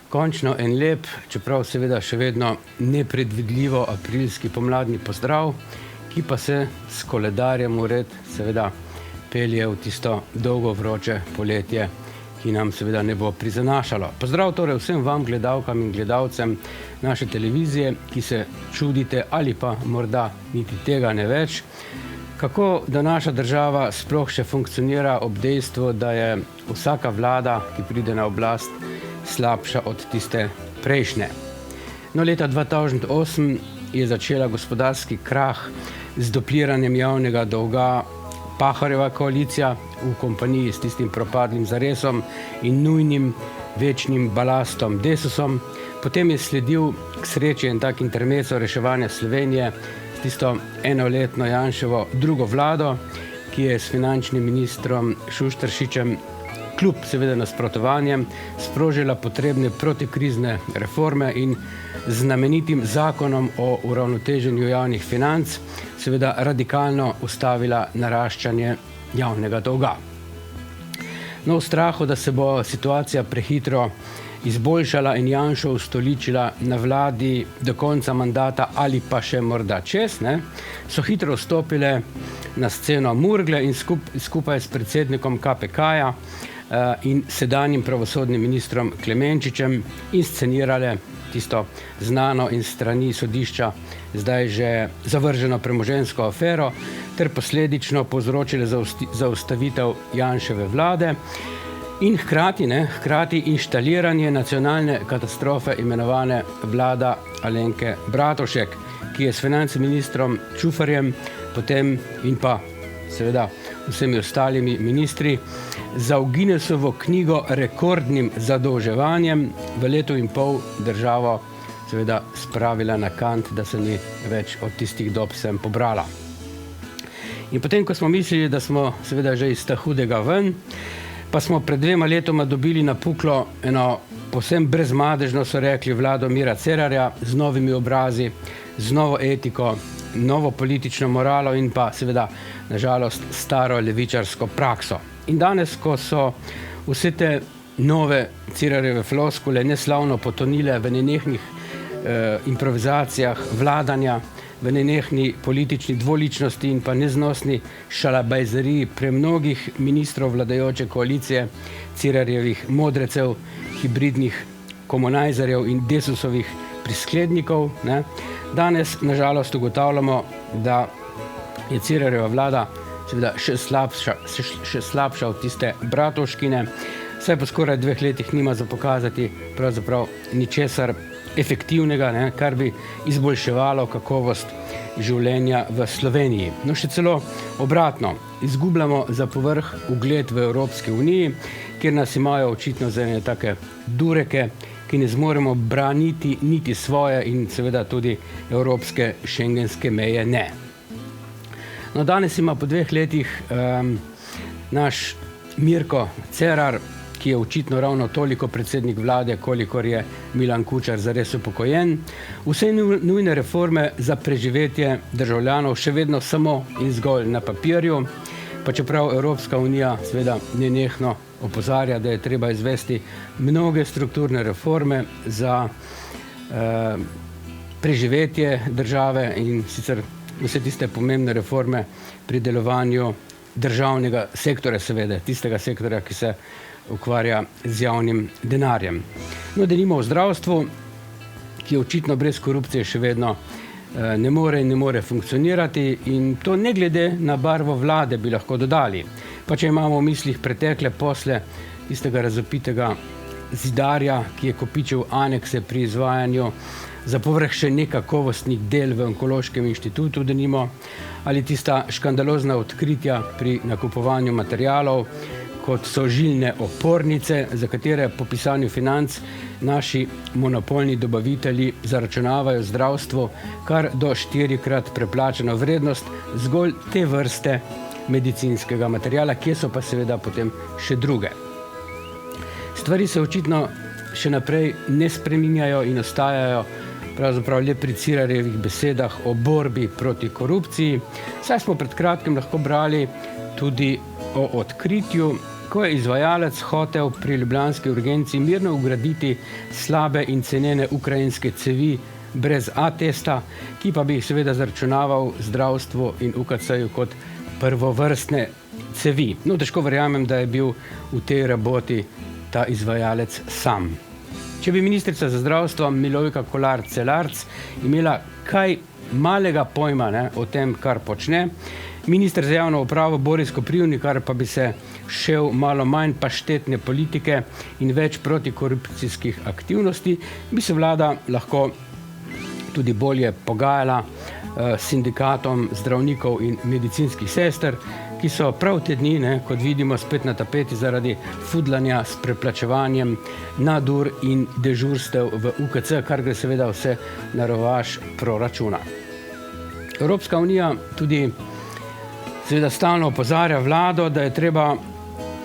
Končno en lep, čeprav seveda še vedno nepredvidljivo aprilski pomladni pozdrav, ki pa se s koledarjem ured seveda pelje v tisto dolgo vroče poletje, ki nam seveda ne bo prizanašalo. Pozdrav torej vsem vam, gledalkam in gledalcem naše televizije, ki se čudite ali pa morda niti tega ne več, kako da naša država sploh še funkcionira ob dejstvu, da je vsaka vlada, ki pride na oblast, slabša od tiste prejšnje. No, leta 2008 je začela gospodarski krah z dupliranjem javnega dolga Pahorjeva koalicija v kompaniji s tistim propadlim Zaresom in nujnim večnim balastom Desusom. Potem je sledil k sreči en tak intermezzo reševanja Slovenije s tisto enoletno Janševo drugo vlado, ki je s finančnim ministrom Šušteršičem kljub seveda nasprotovanjem sprožila potrebne protikrizne reforme in z znamenitim zakonom o uravnoteženju javnih financ seveda radikalno ustavila naraščanje javnega dolga. No, v strahu, da se bo situacija prehitro izboljšala in Janšo ustoličila na vladi do konca mandata ali pa še morda čez, so hitro vstopile na sceno Murgle in skupaj s predsednikom KPK-ja in sedanjim pravosodnim ministrom Klemenčičem inscenirale tisto znano in strani sodišča zdaj že zavrženo premoženjsko afero ter posledično povzročile zaustavitev Janševe vlade in hkrati inštaliranje nacionalne katastrofe imenovane vlada Alenke Bratušek, ki je s finančnim ministrom Čufarjem potem in pa seveda vsemi ostalimi ministri za v Guinnessovo knjigo rekordnim zadolževanjem v letu in pol državo seveda spravila na kant, da se ni več od tistih dob sem pobrala. In potem, ko smo mislili, da smo seveda že iz ta hudega ven, pa smo pred 2 letoma dobili na puklo eno povsem brezmadežno, so rekli, vlado Mira Cerarja z novimi obrazi, z novo etiko, novo politično moralo in pa seveda nažalost staro levičarsko prakso. In danes, ko so vse te nove Cerarjeve floskule neslavno potonile v nenehnih improvizacijah vladanja, v nenehni politični dvoličnosti in pa neznosni šalabajzeriji premnogih ministrov vladajoče koalicije, Cerarjevih modrecev, hibridnih komunajzerjev in Desusovih prisklednikov, danes nažalost ugotavljamo, da je Cerarjeva vlada seveda še slabša od tiste Bratuškine, saj po skoraj 2 letih nima za pokazati pravzaprav ničesar efektivnega, kar bi izboljševalo kakovost življenja v Sloveniji. No, še celo obratno, izgubljamo za povrh ugled v Evropski uniji, kjer nas imajo očitno za ene take dureke, ki ne zmoremo braniti niti svoje in seveda tudi evropske šengenske meje ne. No, danes ima po 2 letih naš Mirko Cerar, ki je očitno ravno toliko predsednik vlade, kolikor je Milan Kučar zares upokojen, vse nujne reforme za preživetje državljanov še vedno samo in zgolj na papirju, pa čeprav Evropska unija seveda nenehno opozarja, da je treba izvesti mnoge strukturne reforme za preživetje države in sicer vse tiste pomembne reforme pri delovanju državnega sektorja, seveda, tistega sektorja, ki se ukvarja z javnim denarjem. No, denimo v zdravstvu, ki očitno brez korupcije še vedno ne more funkcionirati in to ne glede na barvo vlade bi lahko dodali. Pa če imamo v mislih pretekle posle tistega razvpitega zidarja, ki je kopičil anekse pri izvajanju za povrh še nekakovostnih del v Onkološkem inštitutu, denimo, ali tista škandalozna odkritja pri nakupovanju materialov, kot so žilne opornice, za katere po pisanju Financ naši monopolni dobavitelji zaračunavajo zdravstvu kar do 4-krat preplačano vrednost zgolj te vrste medicinskega materiala, kje so pa seveda potem še druge. Stvari se očitno še naprej ne spreminjajo in ostajajo pravzaprav le pri Cerarjevih besedah o borbi proti korupciji, saj smo pred kratkim lahko brali tudi o odkritju, ko je izvajalec hotel pri ljubljanski urgenci mirno ugraditi slabe in cenene ukrajinske cevi brez A-testa, ki pa bi jih seveda zaračunaval zdravstvu in UKC-ju kot prvovrstne cevi. No, težko verjamem, da je bil v tej raboti ta izvajalec sam. Če bi ministrica za zdravstvo Milojka Kolar Celarc imela kaj malega pojma o tem, kar počne, minister za javno upravo Boris Koprivnikar pa bi se šel malo manj paštetne politike in več protikorupcijskih aktivnosti, bi se vlada lahko tudi bolje pogajala s sindikatom zdravnikov in medicinskih sester, ki so prav te dni, kot vidimo, spet na tapeti zaradi fudlanja s preplačevanjem nadur in dežurstev v UKC, kar gre seveda vse na rovaš proračuna. Evropska unija tudi seveda stalno opozarja vlado, da je treba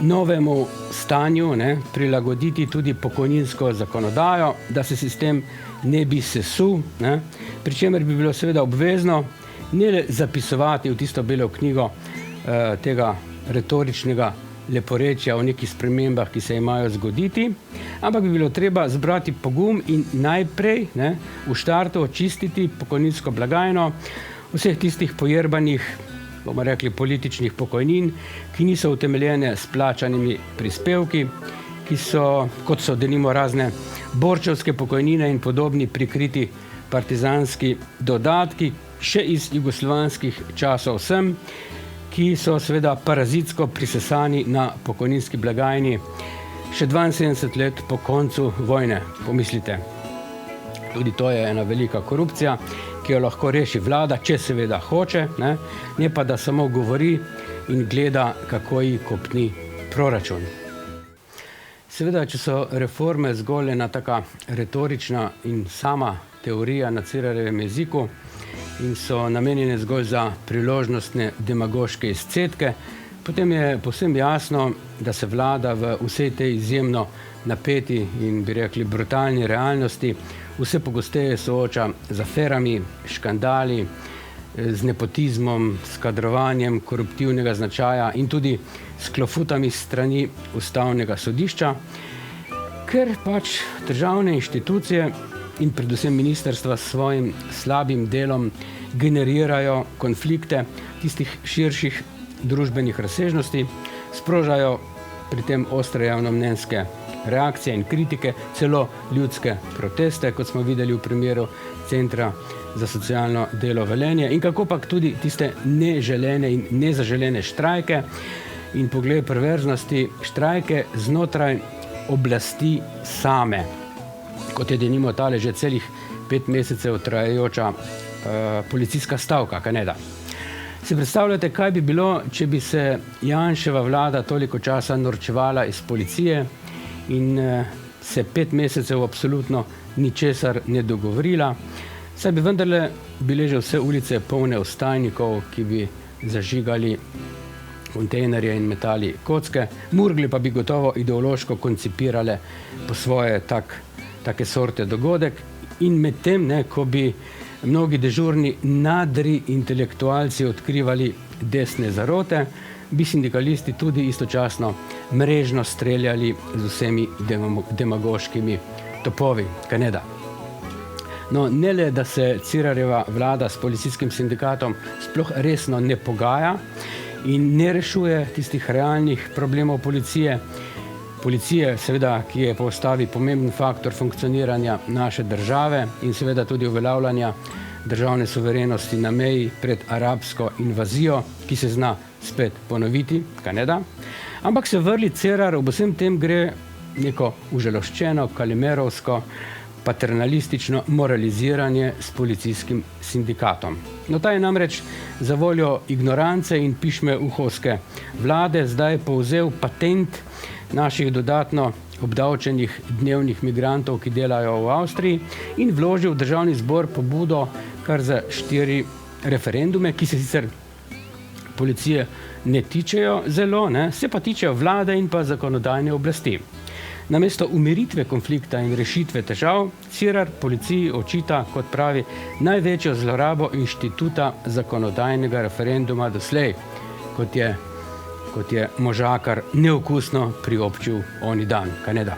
novemu stanju prilagoditi tudi pokojninsko zakonodajo, da se sistem ne bi sesul, pri čemer bi bilo seveda obvezno ne le zapisovati v tisto belo knjigo tega retoričnega leporečja o nekih spremembah, ki se imajo zgoditi, ampak bi bilo treba zbrati pogum in najprej v štartu očistiti pokojninsko blagajno vseh tistih pojerbanih, bomo rekli, političnih pokojnin, ki niso utemeljene s plačanimi prispevki, ki so, kot so denimo razne borčevske pokojnine in podobni prikriti partizanski dodatki, še iz jugoslovanskih časov sem, ki so seveda parazitsko prisesani na pokojninski blagajni še 72 let po koncu vojne, pomislite. Tudi to je ena velika korupcija, ki jo lahko reši vlada, če seveda hoče, ne pa da samo govori in gleda, kako ji kopni proračun. Seveda, če so reforme zgolj ena taka retorična in sama teorija na Cerarjevem jeziku in so namenjene zgolj za priložnostne demagoške izcedke, potem je povsem jasno, da se vlada v vsej tej izjemno napeti in, bi rekli, brutalni realnosti vse pogosteje sooča z aferami, škandali, z nepotizmom, s kadrovanjem koruptivnega značaja in tudi s klofutami strani Ustavnega sodišča, ker pač državne inštitucije in predvsem ministrstva s svojim slabim delom generirajo konflikte tistih širših družbenih razsežnosti, sprožajo pri tem ostre javnomnenjske reakcije in kritike, celo ljudske proteste, kot smo videli v primeru Centra za socialno delo Velenje, in kako pa tudi tiste neželene in nezaželene štrajke in, poglej perverznosti, štrajke znotraj oblasti same, kot je denimo tale že celih 5 mesecev trajajoča policijska stavka, kajneda. Si predstavljate, kaj bi bilo, če bi se Janševa vlada toliko časa norčevala iz policije in se 5 mesecev absolutno ničesar ne dogovorila, saj bi vendarle bile že vse ulice polne vstajnikov, ki bi zažigali kontejnerje in metali kocke, Murgli pa bi gotovo ideološko koncipirale po svoje take sorte dogodek in medtem, ko bi mnogi dežurni nadri intelektualci odkrivali desne zarote, bi sindikalisti tudi istočasno mrežno streljali z vsemi demagoškimi topovi, kajneda. No, ne le, da se Cerarjeva vlada s policijskim sindikatom sploh resno ne pogaja in ne rešuje tistih realnih problemov policije, seveda, ki je po ustavi pomemben faktor funkcioniranja naše države in seveda tudi uveljavljanja državne suverenosti na meji pred arabsko invazijo, ki se zna spet ponoviti, kajneda. Ampak se vrli Cerar, ob vsem tem gre neko užaloščeno, kalimerovsko, paternalistično moraliziranje s policijskim sindikatom. No, ta je namreč za voljo ignorance in pišme uhovske vlade zdaj povzel patent naših dodatno obdavčenih dnevnih migrantov, ki delajo v Avstriji, in vložil v državni zbor pobudo kar za 4 referendume, ki se sicer policije ne tičejo zelo, se pa tičejo vlade in pa zakonodajne oblasti. Namesto umiritve konflikta in rešitve težav, Cerar policiji očita, kot pravi, največjo zlorabo inštituta zakonodajnega referenduma doslej, kot je kot je možakar neokusno priobčil oni dan, kaj ne da.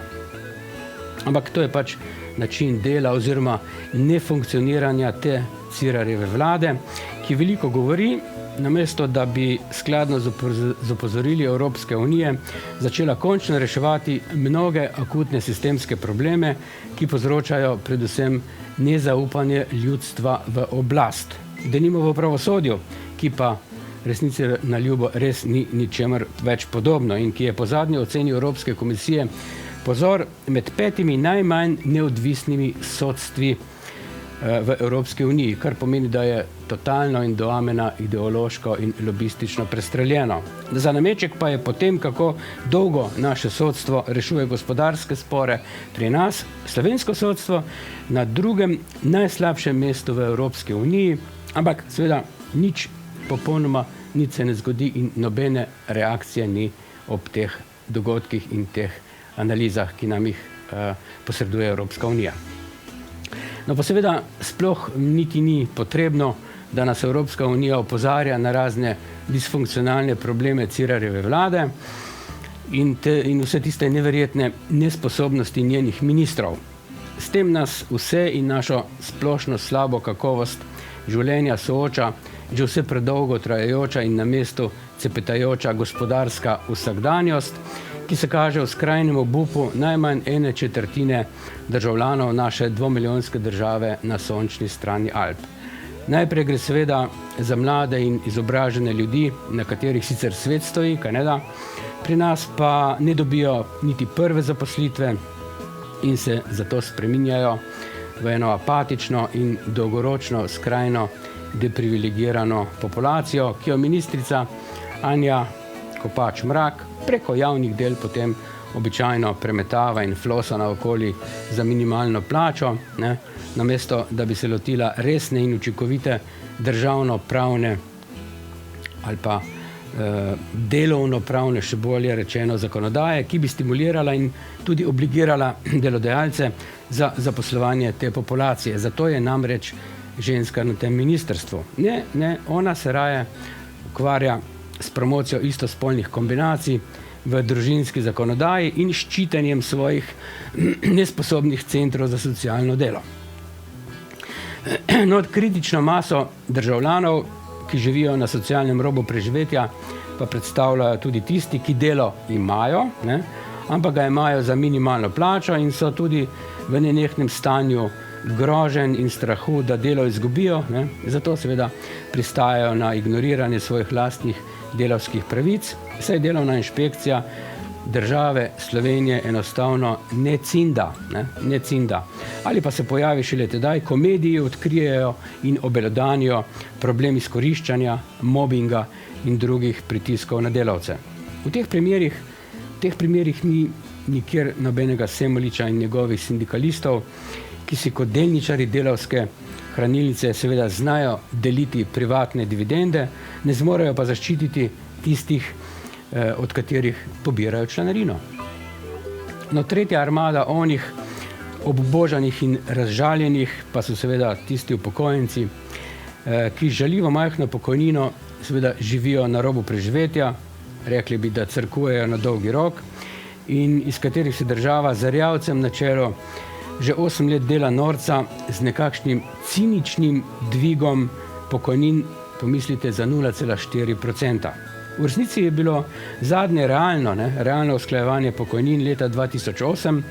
Ampak to je pač način dela oziroma nefunkcioniranja te Cerarjeve vlade, ki veliko govori, namesto da bi skladno z opozorili Evropske unije začela končno reševati mnoge akutne sistemske probleme, ki povzročajo predvsem nezaupanje ljudstva v oblast. Denimo v pravosodju, ki pa resnici na ljubo res ni ničemer več podobno in ki je po zadnji oceni Evropske komisije pozor med 5 najmanj neodvisnimi sodstvi v Evropski uniji, kar pomeni, da je totalno in do amena ideološko in lobistično prestreljeno. Za nameček pa je potem, kako dolgo naše sodstvo rešuje gospodarske spore pri nas, slovensko sodstvo na drugem najslabšem mestu v Evropski uniji, ampak seveda popolnoma nič se ne zgodi in nobene reakcije ni ob teh dogodkih in teh analizah, ki nam jih posreduje Evropska unija. No pa seveda sploh niti ni potrebno, da nas Evropska unija opozarja na razne disfunkcionalne probleme Cerarjeve vlade in vse tiste neverjetne nesposobnosti njenih ministrov. S tem nas vse in našo splošno slabo kakovost življenja sooča že vse predolgo trajajoča in na mestu cepetajoča gospodarska vsakdanjost, ki se kaže v skrajnem obupu najmanj 1/4 državljanov naše 2-milijonske države na sončni strani Alp. Najprej gre seveda za mlade in izobražene ljudi, na katerih sicer svet stoji, kaj ne da, pri nas pa ne dobijo niti prve zaposlitve in se zato spreminjajo v eno apatično in dolgoročno skrajno deprivilegirano populacijo, ki jo ministrica Anja Kopač Mrak preko javnih del potem običajno premetava in flosa naokoli za minimalno plačo, namesto da bi se lotila resne in učinkovite državno-pravne ali pa delovno-pravne, še bolje rečeno, zakonodaje, ki bi stimulirala in tudi obligirala delodajalce za zaposlovanje te populacije. Zato je namreč ženska na tem ministrstvu. Ne, ona se raje ukvarja s promocijo istospolnih kombinacij v družinski zakonodaji in ščitenjem svojih nesposobnih centrov za socialno delo. No, kritično maso državljanov, ki živijo na socialnem robu preživetja, pa predstavljajo tudi tisti, ki delo imajo, ampak ga imajo za minimalno plačo in so tudi v nenehnem stanju groženj in strahu, da delo izgubijo, zato seveda pristajajo na ignoriranje svojih lastnih delavskih pravic, saj delovna inšpekcija države Slovenije enostavno ne cinda. Ali pa se pojavi šele tedaj, ko mediji odkrijejo in obelodanijo problem izkoriščanja, mobinga in drugih pritiskov na delavce. V teh primerih ni nikjer nobenega Semoliča in njegovih sindikalistov, ki si kot delničarji delavske hranilnice seveda znajo deliti privatne dividende, ne zmorejo pa zaščititi tistih, od katerih pobirajo članarino. No, tretja armada onih obbožanih in razžaljenih pa so seveda tisti upokojenci, ki žaljivo majhno pokojnino seveda živijo na robu preživetja, rekli bi, da crkujejo na dolgi rok in iz katerih se država z rjavcem na čelu že 8 let dela norca z nekakšnim ciničnim dvigom pokojnin, pomislite, za 0,4%. V resnici je bilo zadnje realno usklajevanje pokojnin leta 2008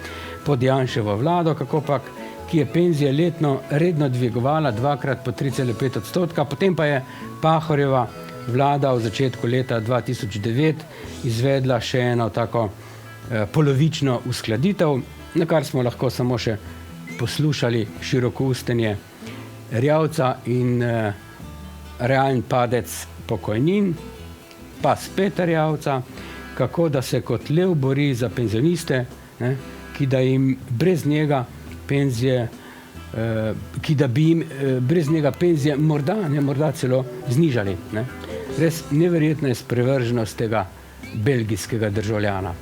pod Janševo vlado, kakopak, ki je penzije letno redno dvigovala dvakrat po 3,5%, potem pa je Pahorjeva vlada v začetku leta 2009 izvedla še eno tako polovično uskladitev, na kar smo lahko samo še poslušali širokoustenje rjavca in realen padec pokojnin, pa spet rjavca, kako da se kot lev bori za penzioniste, ki da jim brez njega penzije, morda celo znižali. Res neverjetna je sprevrženost tega belgijskega državljana.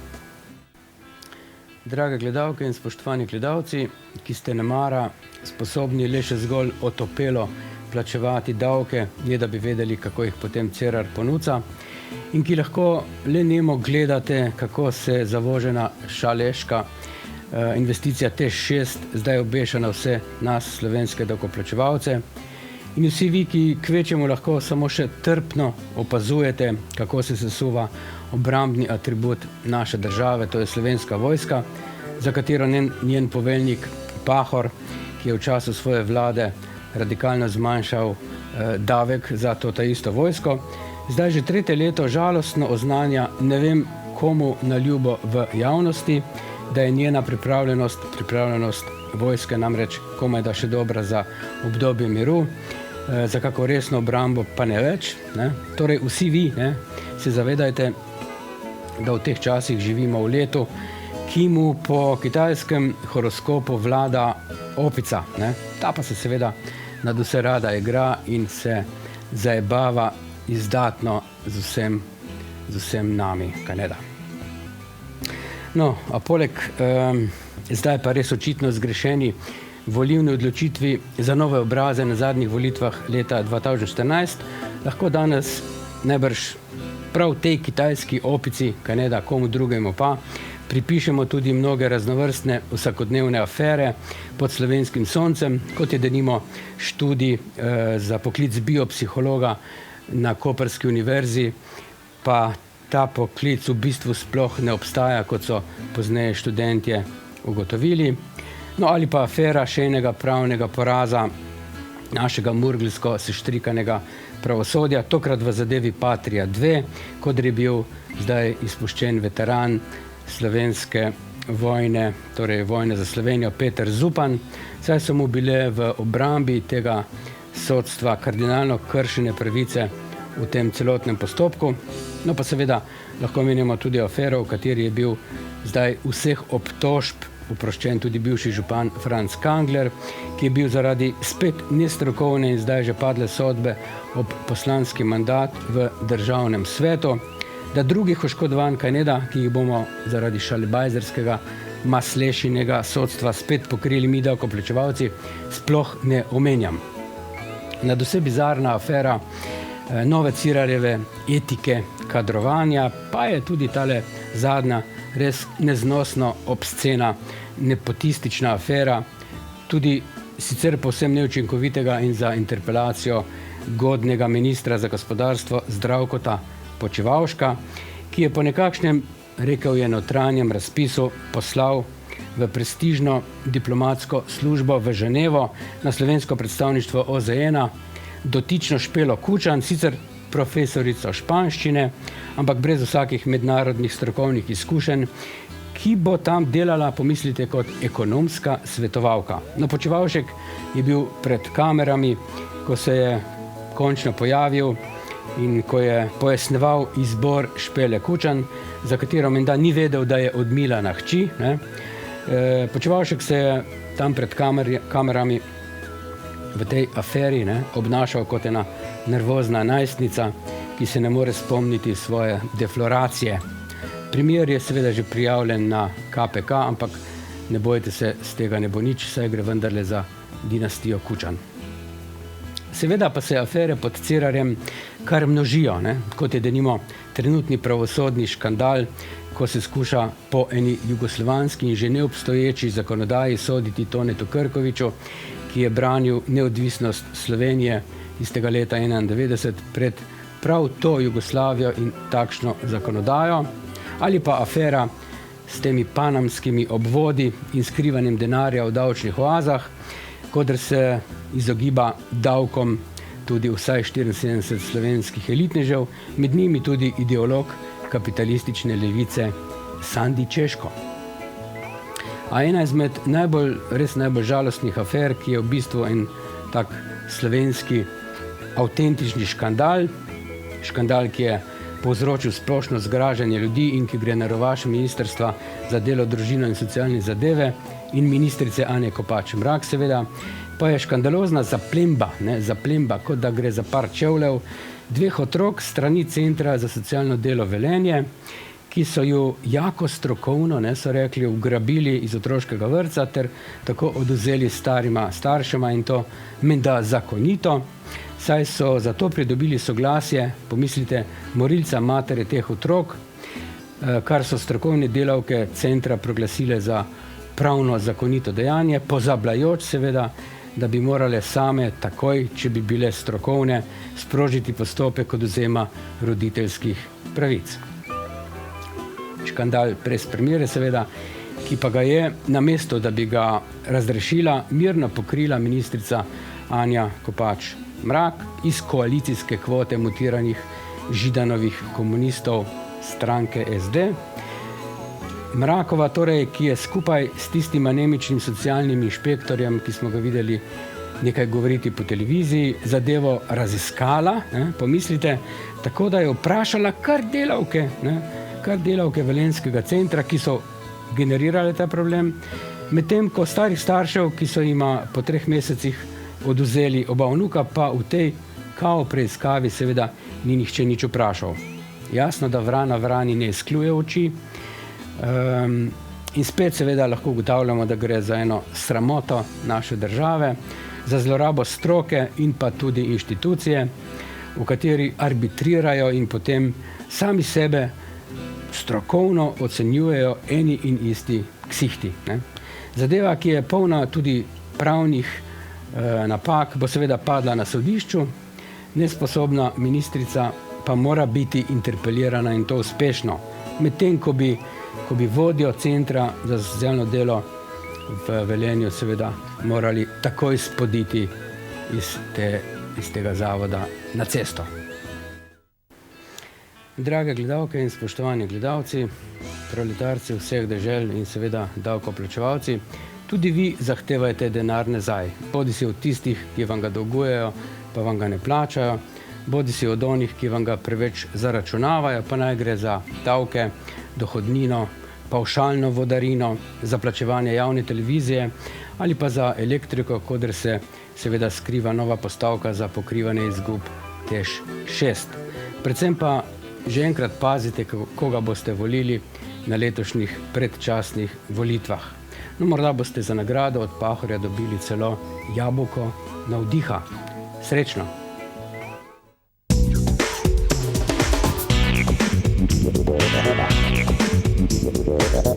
Drage gledalke in spoštovani gledalci, ki ste nemara sposobni le še zgolj otopelo plačevati davke, ne da bi vedeli, kako jih potem Cerar ponuca, in ki lahko le nemo gledate, kako se zavožena šaleška investicija TEŠ6 zdaj obeša na vse nas, slovenske davkoplačevalce. In vsi vi, ki kvečemu lahko samo še trpno opazujete, kako se sesuva obrambni atribut naše države, to je Slovenska vojska, za katero njen poveljnik Pahor, ki je v času svoje vlade radikalno zmanjšal davek za to ta isto vojsko, zdaj že 3. leto žalostno oznanja ne vem komu na ljubo v javnosti, da je njena pripravljenost vojske namreč komaj da še dobra za obdobje miru, za kako resno obrambo pa ne več. Ne? Torej vsi vi se zavedajte, da v teh časih živimo v letu, ki mu po kitajskem horoskopu vlada opica. Ne? Ta pa se seveda nad vse rada igra in se zajebava izdatno z vsem nami, kajneda. No, a poleg zdaj pa res očitno zgrešeni volilni odločitvi za nove obraze na zadnjih volitvah leta 2014, lahko danes najbrž prav tej kitajski opici, kajneda komu drugemu pa, pripišemo tudi mnoge raznovrstne vsakodnevne afere pod slovenskim soncem, kot je denimo študij za poklic biopsihologa na Koprski univerzi, pa ta poklic v bistvu sploh ne obstaja, kot so pozneje študentje ugotovili. No ali pa afera še enega pravnega poraza našega murgljsko seštrikanega pravosodja, tokrat v zadevi Patria 2, kot je bil zdaj izpuščen veteran slovenske vojne, torej vojne za Slovenijo, Peter Zupan, saj so mu bile v obrambi tega sodstva kardinalno kršene pravice v tem celotnem postopku. No pa seveda lahko menimo tudi afero, v kateri je bil zdaj vseh obtožb oproščen tudi bivši župan Franc Kangler, ki je bil zaradi spet nestrokovne in zdaj že padle sodbe ob poslanski mandat v državnem svetu, da drugih oškodovanj, kajneda, ki jih bomo zaradi šalebajzerskega maslešinega sodstva spet pokrili mi davkoplačevalci, sploh ne omenjam. Nadvse bizarna afera nove Cirarjeve etike kadrovanja, pa je tudi tale zadnja res neznosno obscena nepotistična afera, tudi sicer povsem neučinkovitega in za interpelacijo godnega ministra za gospodarstvo Zdravkota Počivalška, ki je po nekakšnem, rekel je, notranjem razpisu poslal v prestižno diplomatsko službo v Ženevo na slovensko predstavništvo OZN-a dotično Špelo Kučan, sicer profesorico španščine, ampak brez vsakih mednarodnih strokovnih izkušenj, ki bo tam delala, pomislite, kot ekonomska svetovalka. No, Počivalšek je bil pred kamerami, ko se je končno pojavil in ko je pojasneval izbor Špele Kučan, za katero menda ni vedel, da je od Milana hči. Počivalšek se je tam pred kamerami v tej aferi obnašal kot ena nervozna najstnica, ki se ne more spomniti svoje defloracije. Primer je seveda že prijavljen na KPK, ampak ne bojte se, z tega ne bo nič, saj gre vendarle za dinastijo Kučan. Seveda pa se afere pod Cerarjem kar množijo, kot je denimo trenutni pravosodni škandal, ko se skuša po eni jugoslovanski in že neobstoječi zakonodaji soditi Tonetu Krkoviču, ki je branil neodvisnost Slovenije iz tega leta 1991 pred prav to Jugoslavijo in takšno zakonodajo, ali pa afera s temi panamskimi obvodi in skrivanjem denarja v davčnih oazah, kodr se izogiba davkom tudi vsaj 74 slovenskih elitnežev, med njimi tudi ideolog kapitalistične levice Sandi Češko. A ena izmed res najbolj žalostnih afer, ki je v bistvu en tak slovenski avtentični škandal, ki je povzročil splošno zgražanje ljudi in ki gre na rovaš Ministrstva za delo, družino in socialne zadeve in ministrice Anje Kopač Mrak, seveda, pa je škandalozna zaplemba, kot da gre za par čevljev, 2 otrok strani Centra za socialno delo Velenje, ki so ju jako strokovno, so rekli, ugrabili iz otroškega vrtca ter tako odvzeli starima staršema in to menda zakonito. saj so zato pridobili soglasje, pomislite, morilca matere teh otrok, kar so strokovne delavke centra proglasile za pravno zakonito dejanje, pozabljajoč seveda, da bi morale same takoj, če bi bile strokovne, sprožiti postopek odvzema roditeljskih pravic. Škandal brez primere seveda, ki pa ga je, namesto da bi ga razrešila, mirno pokrila ministrica Anja Kopač Mrak iz koalicijske kvote mutiranih Židanovih komunistov stranke SD. Mrakova torej, ki je skupaj s tistim anemičnim socialnim inšpektorjem, ki smo ga videli nekaj govoriti po televiziji, zadevo raziskala, pomislite, tako da je vprašala kar delavke Velenjskega centra, ki so generirale ta problem, medtem ko starih staršev, ki so jima po 3 mesecih odvzeli oba vnuka, pa v tej kao preiskavi seveda ni nihče nič vprašal. Jasno, da vrana vrani ne izkljuje oči, in spet seveda lahko ugotavljamo, da gre za eno sramoto naše države, za zlorabo stroke in pa tudi inštitucije, v kateri arbitrirajo in potem sami sebe strokovno ocenjujejo eni in isti ksihti. Zadeva, ki je polna tudi pravnih napak, bo seveda padla na sodišču, nesposobna ministrica pa mora biti interpelirana in to uspešno, medtem ko bi vodjo centra za socialno delo v Velenju seveda morali takoj spoditi iz tega zavoda na cesto. Drage gledalke in spoštovani gledalci, proletarci vseh dežel in seveda davkoplačevalci, tudi vi zahtevajte denar nazaj, bodisi od tistih, ki vam ga dolgujejo, pa vam ga ne plačajo, bodisi od onih, ki vam ga preveč zaračunavajo, pa naj gre za davke, dohodnino, pavšalno vodarino, za plačevanje javne televizije ali pa za elektriko, koder se seveda skriva nova postavka za pokrivanje izgub TEŠ 6. Predvsem pa že enkrat pazite, koga boste volili na letošnjih predčasnih volitvah. No, morda boste za nagrado od Pahorja dobili celo jabolko navdiha. Srečno! Thank you.